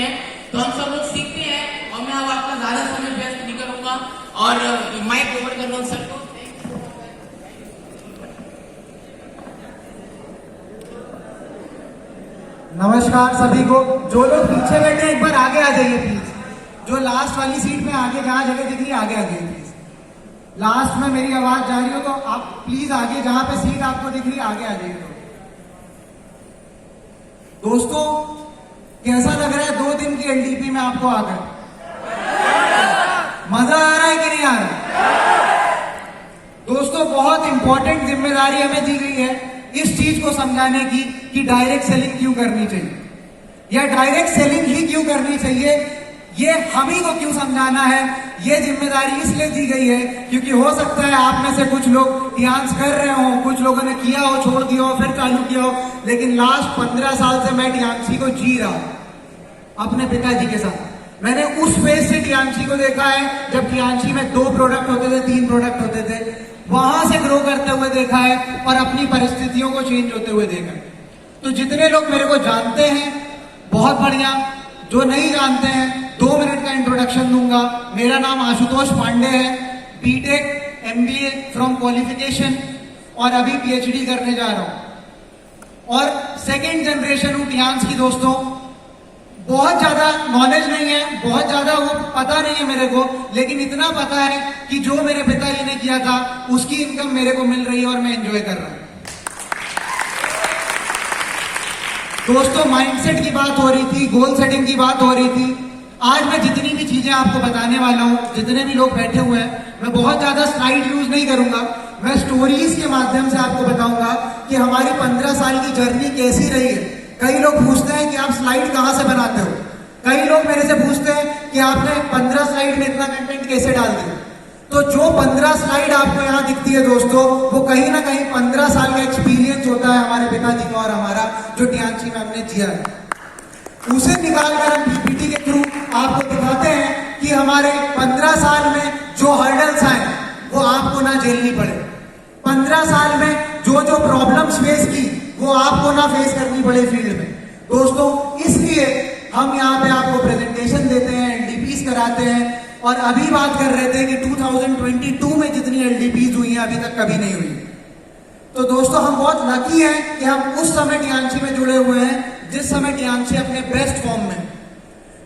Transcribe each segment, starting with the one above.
हैं, तो हम सब लोग सीखते हैं और मैं अब आपका ज्यादा समय व्यस्त नहीं करूंगा और माइक ओवर कर रहा हूँ सर को। नमस्कार सभी को। जो लोग पीछे बैठे एक बार आगे आ जाइए प्लीज। जो लास्ट वाली सीट में आगे जहां जगह दिख रही है आगे आ जाइए प्लीज। लास्ट में मेरी आवाज जा रही हो तो आप प्लीज आगे जहां पे सीट आपको दिख रही है आगे आ जाइए। दोस्तों कैसा लग रहा है 2 दिन की एलडीपी में आपको आकर? मजा आ रहा है कि नहीं आ रहा? दोस्तों बहुत इंपॉर्टेंट जिम्मेदारी हमें दी गई है इस चीज को समझाने की कि डायरेक्ट सेलिंग क्यों करनी चाहिए या डायरेक्ट सेलिंग ही क्यों करनी चाहिए, ये हम ही को क्यों समझाना है। ये जिम्मेदारी इसलिए दी गई है क्योंकि हो सकता है आप में से कुछ लोग डांस कर रहे हो, कुछ लोगों ने किया हो, छोड़ दिया हो, फिर चालू किया हो, लेकिन लास्ट 15 साल से मैं टियांशी को जी रहा हूं अपने पिताजी के साथ। मैंने उस फेज से टियांशी को देखा है जब टियांशी में 2 प्रोडक्ट होते थे, 3 प्रोडक्ट होते थे, वहां से ग्रो करते हुए देखा है और अपनी परिस्थितियों को चेंज होते हुए देखा है। तो जितने लोग मेरे को जानते हैं बहुत बढ़िया, जो नहीं जानते हैं 2 मिनट का इंट्रोडक्शन दूंगा। मेरा नाम आशुतोष पांडे है, बीटेक एमबीए फ्रॉम क्वालिफिकेशन और अभी पीएचडी करने जा रहा हूं और सेकेंड जनरेशन हूं टियांश की। दोस्तों बहुत ज्यादा नॉलेज नहीं है, बहुत ज्यादा वो पता नहीं है मेरे को, लेकिन इतना पता है कि जो मेरे पिताजी ने किया था उसकी इनकम मेरे को मिल रही है और मैं एंजॉय कर रहा हूं। दोस्तों माइंडसेट की बात हो रही थी, गोल सेटिंग की बात हो रही थी। आज मैं जितनी भी चीजें आपको बताने वाला हूं, जितने भी लोग बैठे हुए हैं, मैं बहुत ज्यादा स्लाइड यूज नहीं करूंगा। मैं स्टोरीज के माध्यम से आपको बताऊंगा कि हमारी 15 साल की जर्नी कैसी रही है। कई लोग पूछते हैं कि आप स्लाइड कहां से बनाते हो, कई लोग मेरे से पूछते हैं कि आपने 15 स्लाइड में इतना कंटेंट कैसे डाल दिया। तो जो 15 स्लाइड आपको यहाँ दिखती है दोस्तों, वो कहीं ना कहीं 15 साल का एक्सपीरियंस होता है हमारे पिताजी का और हमारा, जो टियांशी में हमने जिया है। उसे निकालकर हम पीपीटी के थ्रू आपको दिखाते हैं कि हमारे 15 साल में जो हर्डल्स आए वो आपको ना झेलनी पड़े। 15 साल में जो जो प्रॉब्लम्स फेस की वो आपको ना फेस करनी पड़े फील्ड में। दोस्तों इसलिए हम यहाँ पे आपको प्रेजेंटेशन देते हैं, एलडीपीज कराते हैं और अभी बात कर रहे थे कि 2022 में जितनी एलडीपीज हुई हैं अभी तक कभी नहीं हुई। तो दोस्तों हम बहुत लकी हैं कि हम उस समय टियांशी में जुड़े हुए हैं जिस समय टियांशी अपने बेस्ट फॉर्म में।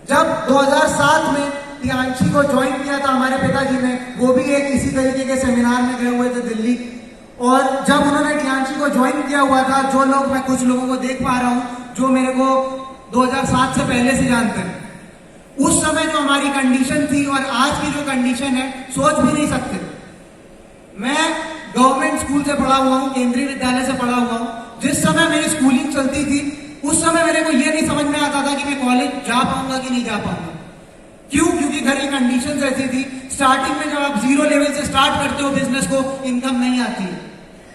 जब 2007 में टियांशी को ज्वाइन किया था हमारे पिताजी ने, वो भी एक इसी तरीके के सेमिनार में गए हुए थे दिल्ली, और जब उन्होंने टियांशी को ज्वाइन किया हुआ था, जो लोग, मैं कुछ लोगों को देख पा रहा हूं जो मेरे को 2007 से पहले से जानते हैं, उस समय जो हमारी कंडीशन थी और आज की जो कंडीशन है सोच भी नहीं सकते। मैं गवर्नमेंट स्कूल से पढ़ा हुआ हूं, केंद्रीय विद्यालय से पढ़ा हुआ हूं। जिस समय मेरी स्कूलिंग चलती थी उस समय मेरे को यह नहीं समझ में आता था कि मैं कॉलेज जा पाऊंगा कि नहीं जा पाऊंगा। क्यों? क्योंकि घर की कंडीशंस ऐसी थी। स्टार्टिंग में जब आप 0 लेवल से स्टार्ट करते हो बिजनेस को, इनकम नहीं आती है,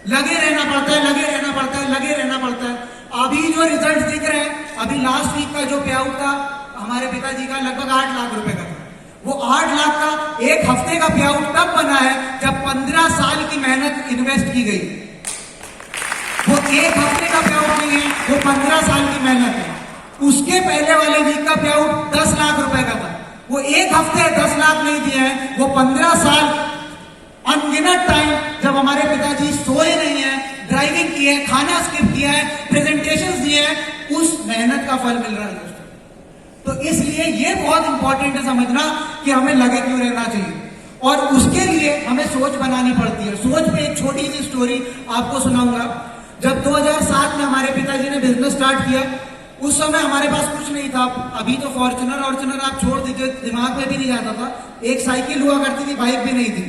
लगे रहना पड़ता है, लगे रहना पड़ता है, लगे रहना पड़ता है। अभी जो रिजल्ट दिख रहे हैं, अभी लास्ट वीक का जो पे आउट था हमारे पिताजी का लगभग 8 लाख रुपए का था। वो 8 लाख का एक हफ्ते का पे आउट तब बना है जब 15 साल की मेहनत इन्वेस्ट की गई। वो एक हफ्ते का पे आउट नहीं है, वो 15 साल की मेहनत है। उसके पहले वाले वीक का पे आउट 10 लाख रुपए का था। वो एक हफ्ते 10 लाख नहीं दिए हैं, वो 15 साल अनगिनत टाइम जब हमारे पिताजी सोए नहीं है, ड्राइविंग की है, खाना स्किप किया है, प्रेजेंटेशंस दिए हैं, उस मेहनत का फल मिल रहा है दोस्तों। तो इसलिए ये बहुत इंपॉर्टेंट है समझना कि हमें लगे क्यों रहना चाहिए, और उसके लिए हमें सोच बनानी पड़ती है। सोच पे एक छोटी सी स्टोरी आपको सुनाऊंगा। जब 2007 में हमारे पिताजी ने बिजनेस स्टार्ट किया, उस समय हमारे पास कुछ नहीं था। अभी तो फॉर्च्यूनर आप छोड़ दीजिए, दिमाग में भी नहीं जाता था। एक साइकिल हुआ करती थी, बाइक भी नहीं थी।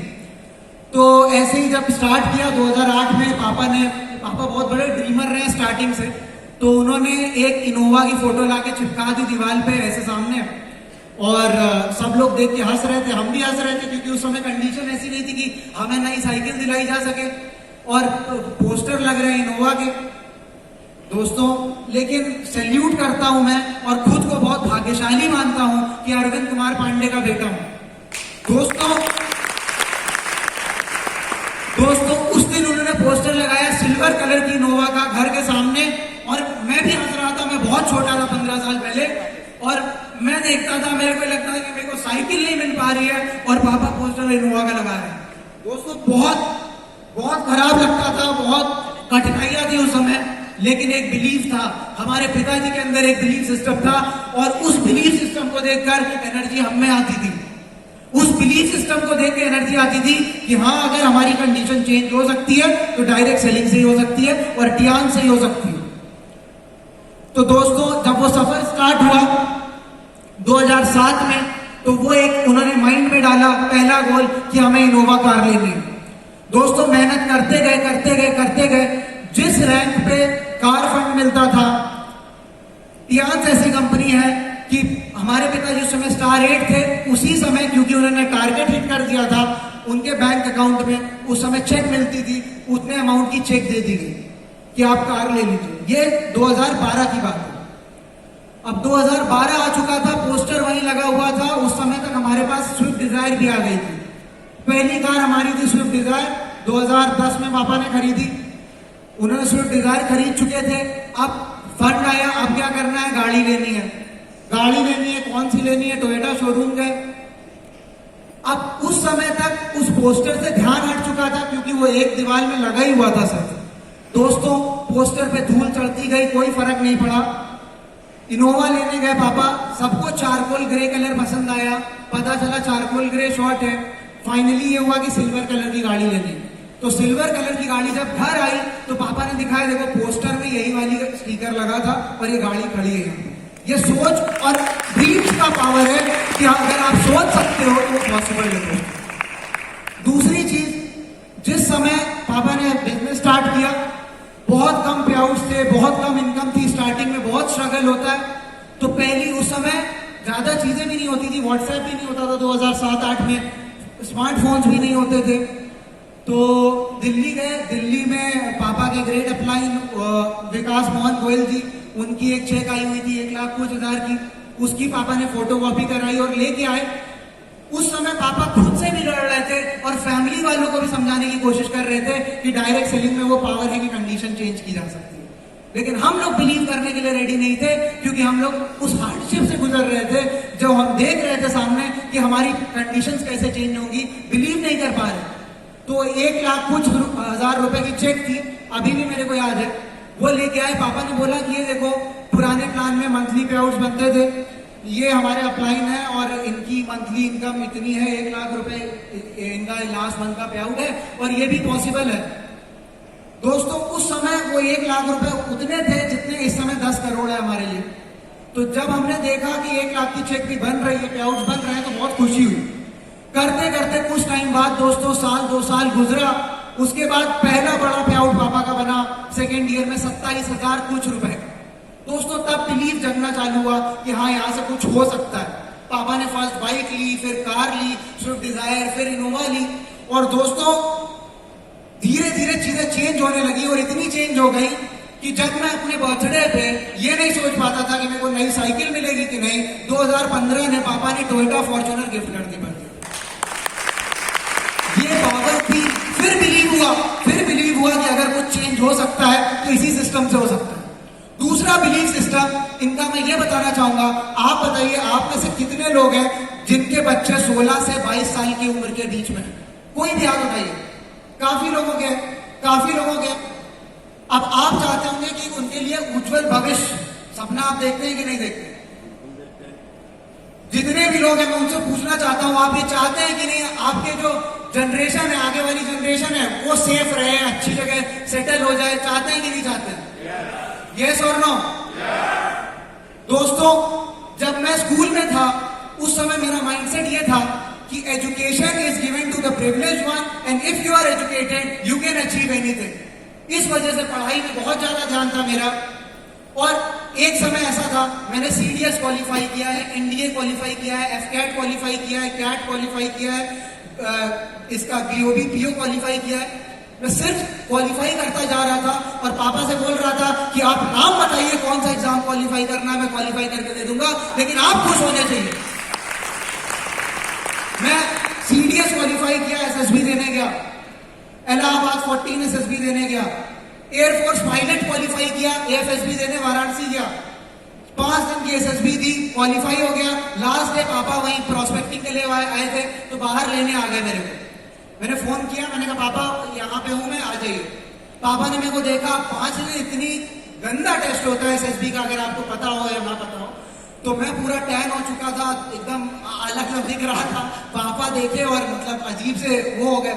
तो ऐसे ही जब स्टार्ट किया 2008 में, पापा बहुत बड़े ड्रीमर रहे स्टार्टिंग से, तो उन्होंने एक इनोवा की फोटो लाके चिपका दी दीवार पे ऐसे सामने, और सब लोग देख के हंस रहे थे, हम भी हंस रहे थे, क्योंकि उस समय कंडीशन ऐसी नहीं थी कि हमें नई साइकिल दिलाई जा सके, और पोस्टर लग रहे हैं इनोवा के दोस्तों। लेकिन सैल्यूट करता हूं मैं और खुद को बहुत भाग्यशाली मानता हूं कि अरविंद कुमार पांडे का बेटा हूं दोस्तों। उस दिन उन्होंने पोस्टर लगाया सिल्वर कलर की इनोवा का घर के सामने, और मैं भी हंस रहा था। मैं बहुत छोटा था 15 साल पहले, और मैं देखता था, मेरे को लगता था कि मेरे को साइकिल नहीं मिल पा रही है और पापा पोस्टर इनोवा का लगा रहे हैं। दोस्तों बहुत खराब लगता था, बहुत कठिनाइयां थी उस समय, लेकिन एक बिलीफ था, हमारे पिताजी के अंदर एक बिलीफ सिस्टम था और उस बिलीफ सिस्टम को देखकर एनर्जी हम में आती थी। उस बिलीफ सिस्टम को देख के एनर्जी आती थी कि हाँ, अगर हमारी कंडीशन चेंज हो सकती है तो डायरेक्ट सेलिंग से ही हो सकती है और टियान से ही हो सकती है। तो दोस्तों, जब वो सफर स्टार्ट हुआ 2007 में, तो वो एक उन्होंने माइंड में डाला पहला गोल कि हमें इनोवा कार लेनी है। दोस्तों, मेहनत करते गए जिस रैंक पे कार फंड मिलता था, टियान ऐसी कंपनी है कि हमारे पिताजी उस समय स्टार 8 थे, उसी समय क्योंकि उन्होंने टारगेट हिट कर दिया था, उनके बैंक अकाउंट में उस समय चेक मिलती थी, उतने अमाउंट की चेक दे दी गई कि आप कार ले लीजिए। ये 2012 की बात है। अब 2012 आ चुका था, पोस्टर वहीं लगा हुआ था। उस समय तक हमारे पास स्विफ्ट डिजायर भी आ गई थी। पहली कार हमारी थी स्विफ्ट डिजायर, 2010 में पापा ने खरीदी। उन्होंने स्विफ्ट डिजायर खरीद चुके थे। अब फंड आया, अब क्या करना है, गाड़ी लेनी है। कौन सी लेनी है? टोयोटा शोरूम गए। अब उस समय तक उस पोस्टर से ध्यान हट चुका था क्योंकि वो एक दीवार में लगा ही हुआ था सर। दोस्तों, पोस्टर पे धूल चढ़ती गई, कोई फर्क नहीं पड़ा। इनोवा लेने गए पापा, सबको चारकोल ग्रे कलर पसंद आया। पता चला चारकोल ग्रे शॉर्ट है। फाइनली ये हुआ कि सिल्वर कलर की गाड़ी लेनी। तो सिल्वर कलर की गाड़ी जब घर आई तो पापा ने दिखाया, देखो पोस्टर में यही वाली स्टिकर लगा था और ये गाड़ी खड़ी है। ये सोच और ड्रीम्स का पावर है कि अगर आप सोच सकते हो तो पॉसिबल है। दूसरी चीज, जिस समय पापा ने बिजनेस स्टार्ट किया, बहुत कम पे आउट्स थे, बहुत कम इनकम थी, स्टार्टिंग में बहुत स्ट्रगल होता है। तो पहली उस समय ज्यादा चीजें भी नहीं होती थी, व्हाट्सएप भी नहीं होता था 2007-8 में, स्मार्टफोन्स भी नहीं होते थे। तो दिल्ली गए, दिल्ली में पापा के ग्रेट अपलाइन विकास मोहन गोयल जी, उनकी एक चेक आई हुई थी 1,00,000 की, उसकी पापा ने फोटोकॉपी कराई और लेके आए। उस समय पापा खुद से भी लड़ रहे थे और फैमिली वालों को भी समझाने की कोशिश कर रहे थे कि डायरेक्ट सेलिंग में वो पावर है कि कंडीशन चेंज की जा सकती है। लेकिन हम लोग बिलीव करने के लिए रेडी नहीं थे क्योंकि हम लोग उस हार्डशिप से गुजर रहे थे, जो हम देख रहे थे सामने कि हमारी कंडीशंस कैसे चेंज होंगी, बिलीव नहीं कर पा रहे। तो 1,00,000 रुपए की चेक थी, अभी भी मेरे को याद है। वो लेके आए, पापा ने बोला कि ये देखो, पुराने प्लान में मंथली पे आउट्स बनते थे, ये हमारे अपलाइन है और इनकी मंथली इनकम इतनी है, 1,00,000 रुपए इनका लास्ट मंथ का पे आउट है और ये भी पॉसिबल है। दोस्तों, उस समय वो 1,00,000 रुपए उतने थे जितने इस समय 10 करोड़ है हमारे लिए। तो जब हमने देखा कि 1,00,000 की चेक भी बन रही है, पे आउट्स बन रहे हैं, तो बहुत खुशी हुई। करते करते कुछ टाइम बाद दोस्तों, 2 साल गुजरा, उसके बाद पहला बड़ा पे आउट पापा का बना सेकेंड ईयर में 27,000 कुछ रुपए। दोस्तों, तब बिलीव जगना चालू हुआ कि हाँ, यहाँ से कुछ हो सकता है। पापा ने फर्स्ट बाइक ली, फिर कार ली, स्विफ्ट डिजायर, फिर इनोवा ली। और दोस्तों, धीरे धीरे चीजें चेंज होने लगी और इतनी चेंज हो गई कि जब मैं अपने बर्थडे पे ये नहीं सोच पाता था कि मेरे को नई साइकिल मिलेगी कि नहीं, 2015 में पापा ने टोयोटा फॉर्च्यूनर गिफ्ट कर दी बर्थडे। ये पावर थी। फिर बिलीव हुआ कि अगर कुछ चेंज हो सकता है तो इसी सिस्टम से हो सकता है। दूसरा बिलीव सिस्टम इनका मैं ये बताना चाहूंगा। आप बताइए, आप में से कितने लोग हैं जिनके बच्चे 16 से 22 साल की उम्र के बीच में? कोई भी हाथ उठाइए। काफी लोगों के। अब आप चाहते होंगे कि उनके लिए उज्जवल भविष्य, सपना आप देखते हैं कि नहीं देखते? जितने भी लोग हैं, मैं उनसे पूछना चाहता हूं, आप ये चाहते हैं कि नहीं आपके जो जनरेशन है, आगे वाली जनरेशन है, वो सेफ रहे, अच्छी जगह सेटल हो जाए? चाहते हैं कि नहीं चाहते? यस और नो? दोस्तों, जब मैं स्कूल में था उस समय मेरा माइंडसेट ये था कि education is given to the privileged one and if you are educated you can achieve anything. इस वजह से पढ़ाई में बहुत ज्यादा ध्यान था मेरा। और एक समय ऐसा था, मैंने CDS क्वालिफाई किया है, NDA क्वालिफाई किया है, FCAT क्वालिफाई किया है, CAT क्वालिफाई किया है, इसका BOB PO क्वालिफाई किया है। मैं सिर्फ क्वालिफाई करता जा रहा था और पापा से बोल रहा था कि आप नाम बताइए कौन सा एग्जाम क्वालिफाई करना है, मैं क्वालिफाई करके दे दूंगा, लेकिन आप खुश होने चाहिए। मैं CDS क्वालिफाई किया, SSB देने गया, इलाहाबाद 14 SSB देने गया, एयरफोर्स पायलट क्वालिफाई किया, AFSB देने वाराणसी गया। 5 दिन की एसएसबी दी, क्वालिफाई हो गया। लास्ट डे पापा वहीं प्रोस्पेक्टिंग के लिए आए थे, तो बाहर लेने आ गए मेरे को। मैंने फोन किया, मैंने कहा पापा यहाँ पे हूं मैं, आ जाइए। पापा ने मेरे को देखा, 5 दिन इतनी गंदा टेस्ट होता है एसएसबी का, अगर आपको पता हो या ना पता हो। तो मैं पूरा टैन हो चुका था, एकदम अलग दिख रहा था। पापा देखे और मतलब अजीब से वो हो गए।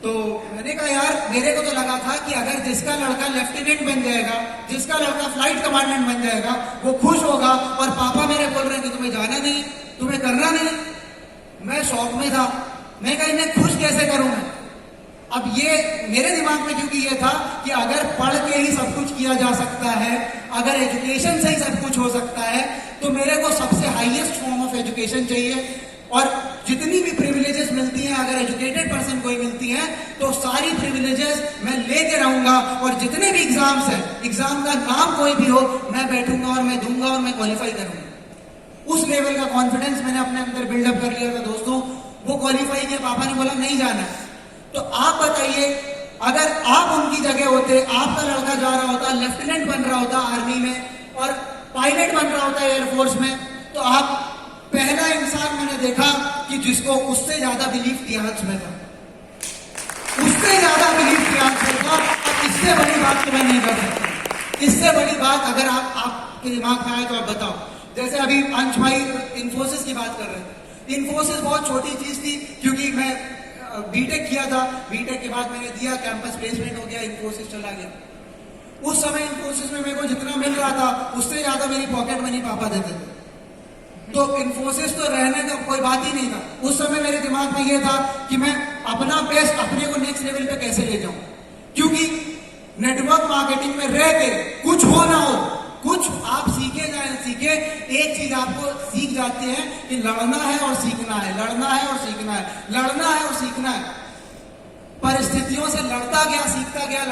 तो मैंने कहा यार, मेरे को तो लगा था कि अगर जिसका लड़का लेफ्टिनेंट बन जाएगा, जिसका लड़का फ्लाइट कमांडेंट बन जाएगा, वो खुश होगा। और पापा मेरे बोल रहे हैं कि तुम्हें जाना नहीं, तुम्हें करना नहीं। मैं शौक में था, मैं कहा इन्हें खुश कैसे करूं मैं। अब ये मेरे दिमाग में क्योंकि ये था कि अगर पढ़ के ही सब कुछ किया जा सकता है, अगर एजुकेशन से ही सब कुछ हो सकता है, तो मेरे को सबसे हाईएस्ट फॉर्म ऑफ एजुकेशन चाहिए। और जितनी भी प्रिविलेजेस मिलती हैं, अगर एजुकेटेड पर्सन कोई मिलती हैं, तो सारी प्रिविलेजेस मैं लेके रहूंगा। और जितने भी एग्जाम्स हैं, एग्जाम का नाम कोई भी हो, मैं बैठूंगा और मैं दूंगा और मैं क्वालिफाई करूंगा। उस लेवल का कॉन्फिडेंस मैंने अपने अंदर बिल्डअप कर लिया था दोस्तों। वो क्वालिफाई किया, पापा ने बोला नहीं जाना है। तो आप बताइए, अगर आप उनकी जगह होते, आपका लड़का जा रहा होता, लेफ्टिनेंट बन रहा होता आर्मी में और पायलट बन रहा होता एयरफोर्स में, तो आप पहला इंसान मैंने देखा कि जिसको उससे ज्यादा बिलीफ टियांश में था, उससे ज्यादा बिलीफ टियांश में था। और इससे बड़ी बात तो मैं नहीं कर सकता। इससे बड़ी बात अगर आपके दिमाग में आए तो आप बताओ। जैसे अभी अंश भाई इन्फोसिस की बात कर रहे थे। इन्फोसिस बहुत छोटी चीज थी, क्योंकि मैं बीटेक किया था, बीटेक के बाद मैंने दिया, कैंपस प्लेसमेंट हो गया, इन्फोसिस चला गया। उस समय इन्फोसिस में मेरे को जितना मिल रहा था, उससे ज्यादा मेरी पॉकेट मनी पापा देते थे। तो इन्फोसिस तो रहने का कोई बात ही नहीं था। उस समय मेरे दिमाग में ये था कि मैं अपना बेस्ट, अपने को नेक्स्ट लेवल पे कैसे ले जाऊं। क्योंकि नेटवर्क मार्केटिंग में रह के कुछ हो ना हो, कुछ आप सीखे जाए सीखे, एक चीज आपको सीख जाते हैं कि लड़ना है और सीखना है, लड़ना है और सीखना है, लड़ना है और सीखना है। परिस्थितियों से लड़ता गया, सीखता गया।